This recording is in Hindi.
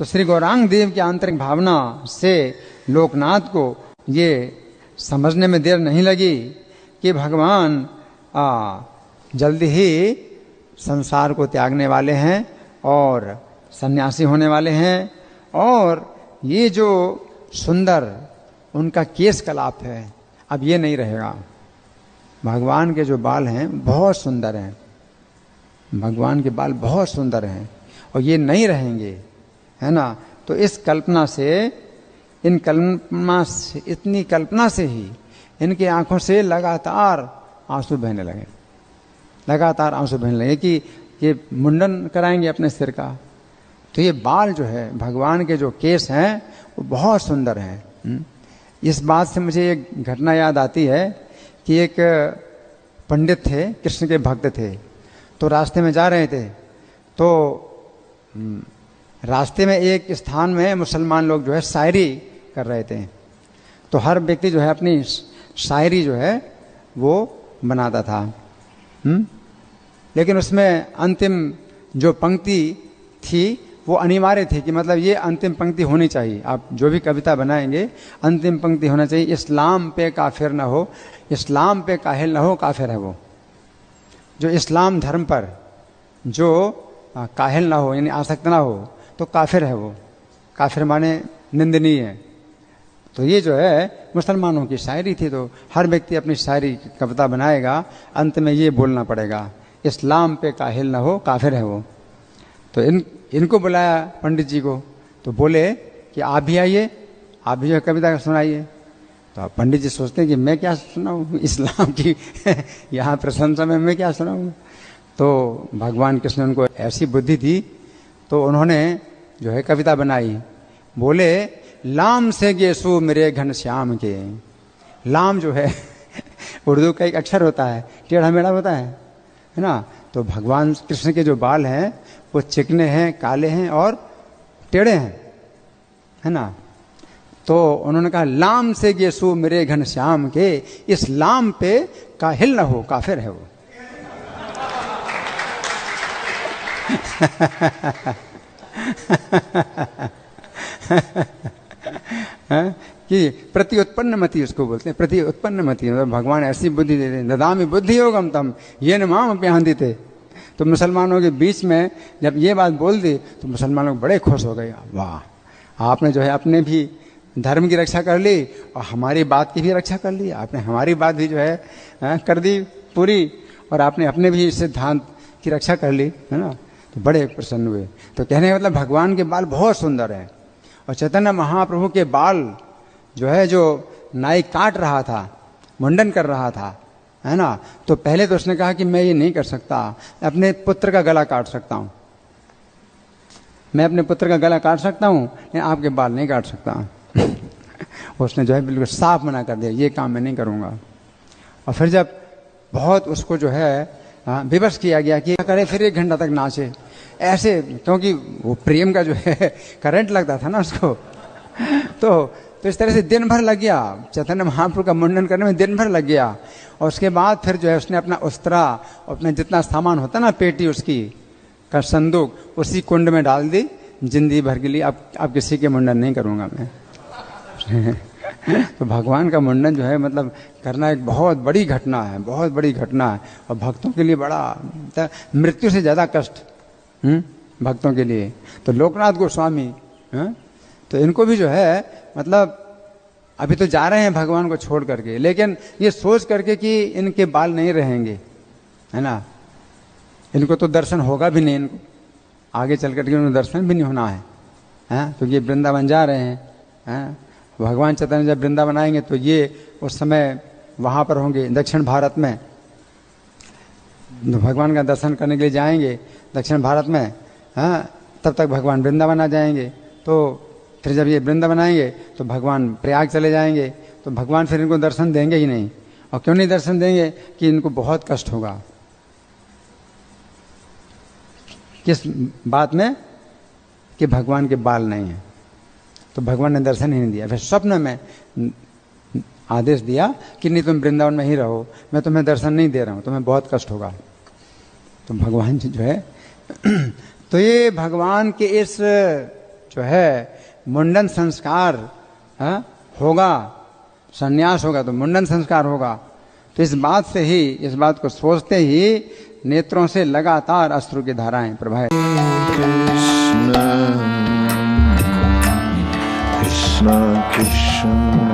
तो श्री गौरांग देव की आंतरिक भावना से लोकनाथ को ये समझने में देर नहीं लगी कि भगवान जल्दी ही संसार को त्यागने वाले हैं और सन्यासी होने वाले हैं। और ये जो सुंदर उनका केश कलाप है, अब ये नहीं रहेगा। भगवान के जो बाल हैं बहुत सुंदर हैं, भगवान के बाल बहुत सुंदर हैं और ये नहीं रहेंगे, है ना। तो इस कल्पना से, इन कल्पना से, इतनी कल्पना से ही इनकी आंखों से लगातार आंसू बहने लगे, लगातार आंसू बहने लगे कि ये मुंडन कराएंगे अपने सिर का। तो ये बाल जो है, भगवान के जो केस हैं वो बहुत सुंदर हैं। इस बात से मुझे एक घटना याद आती है कि एक पंडित थे, कृष्ण के भक्त थे। तो रास्ते में जा रहे थे, तो रास्ते में एक स्थान में मुसलमान लोग जो है शायरी कर रहे थे। तो हर व्यक्ति जो है अपनी शायरी जो है वो बनाता था। लेकिन उसमें अंतिम जो पंक्ति थी वो अनिवार्य थी कि मतलब ये अंतिम पंक्ति होनी चाहिए। आप जो भी कविता बनाएंगे अंतिम पंक्ति होना चाहिए, इस्लाम पे काफिर ना हो, इस्लाम पे काहिल ना हो, काफिर है वो। जो इस्लाम धर्म पर जो काहिल ना हो, यानी आसक्त ना हो, तो काफिर है वो। काफिर माने निंदनीय है। तो ये जो है मुसलमानों की शायरी थी। तो हर व्यक्ति अपनी शायरी कविता बनाएगा, अंत में ये बोलना पड़ेगा, इस्लाम पे काहिल ना हो, काफिर है वो। तो इनको बुलाया पंडित जी को, तो बोले कि आप भी आइए, आप भी जो कविता सुनाइए। तो पंडित जी सोचते हैं कि मैं क्या सुनाऊँ इस्लाम की यहाँ प्रशंसा में मैं क्या सुनाऊँ। तो भगवान कृष्ण उनको ऐसी बुद्धि थी, तो उन्होंने जो है कविता बनाई। बोले लाम से गेसु मेरे घन श्याम के। लाम जो है उर्दू का एक अक्षर होता है, टेढ़ा मेढ़ा होता है ना। तो भगवान कृष्ण के जो बाल हैं वो चिकने हैं, काले हैं और टेढ़े हैं, है ना। तो उन्होंने कहा लाम से गेसु मेरे घन श्याम के, इस लाम पे काहिल न हो, काफिर है वो। कि प्रति उत्पन्न मति उसको बोलते हैं, प्रति उत्पन्न मति। भगवान ऐसी बुद्धि देते हैं, ददामि बुद्धि योगम तम येन माम अपयांदिते। तो मुसलमानों के बीच में जब ये बात बोल दी तो मुसलमान लोग बड़े खुश हो गए। वाह, आपने जो है अपने भी धर्म की रक्षा कर ली और हमारी बात की भी रक्षा कर ली। आपने हमारी बात भी जो है कर दी पूरी, और आपने अपने भी सिद्धांत की रक्षा कर ली, है ना। तो बड़े प्रसन्न हुए। तो कहने का मतलब भगवान के बाल बहुत सुंदर हैं। और चैतन्य महाप्रभु के बाल जो है, जो नाई काट रहा था, मुंडन कर रहा था, है ना। तो पहले तो उसने कहा कि मैं ये नहीं कर सकता, अपने पुत्र का गला काट सकता हूँ, मैं अपने पुत्र का गला काट सकता हूँ, लेकिन आपके बाल नहीं काट सकता। उसने जो है बिल्कुल साफ मना कर दिया, ये काम मैं नहीं करूँगा। और फिर जब बहुत उसको जो है विवश किया गया कि क्या करे, फिर 1 घंटा तक नाचे ऐसे, क्योंकि वो प्रेम का जो है करंट लगता था ना उसको। तो इस तरह से दिन भर लग गया, चैतन्य महाप्रभु का मुंडन करने में दिन भर लग गया। और उसके बाद फिर जो है उसने अपना उस्तरा, अपना जितना सामान होता ना, पेटी उसकी का संदूक, उसी कुंड में डाल दी जिंदगी भर के लिए। अब किसी के मुंडन नहीं करूँगा मैं। तो भगवान का मुंडन जो है मतलब करना एक बहुत बड़ी घटना है, बहुत बड़ी घटना है। और भक्तों के लिए बड़ा, मृत्यु से ज़्यादा कष्ट भक्तों के लिए। तो लोकनाथ गोस्वामी, तो इनको भी जो है मतलब अभी तो जा रहे हैं भगवान को छोड़ करके, लेकिन ये सोच करके कि इनके बाल नहीं रहेंगे, है ना, इनको तो दर्शन होगा भी नहीं, इनको आगे चल करके उनको दर्शन भी नहीं होना है, तो ये वृंदावन जा रहे हैं। भगवान चैतन्य जब वृंदावन आएंगे तो ये उस समय वहाँ पर होंगे दक्षिण भारत में, भगवान का दर्शन करने के लिए जाएंगे दक्षिण भारत में। तब तक भगवान वृंदावन आ जाएंगे। तो फिर जब ये वृंदावन आएंगे तो भगवान प्रयाग चले जाएंगे। तो भगवान फिर इनको दर्शन देंगे ही नहीं। और क्यों नहीं दर्शन देंगे? कि इनको बहुत कष्ट होगा। किस बात में? कि भगवान के बाल नहीं है, तो भगवान ने दर्शन ही नहीं दिया। फिर स्वप्न में आदेश दिया कि नहीं, तुम वृंदावन में ही रहो, मैं तुम्हें दर्शन नहीं दे रहा हूँ, तुम्हें बहुत कष्ट होगा। तो भगवान जी जो है तो ये भगवान के इस जो है मुंडन संस्कार होगा, संन्यास होगा तो मुंडन संस्कार होगा। तो इस बात से ही, इस बात को सोचते ही नेत्रों से लगातार अश्रु की धाराएं प्रवाहित। कृष्ण कृष्ण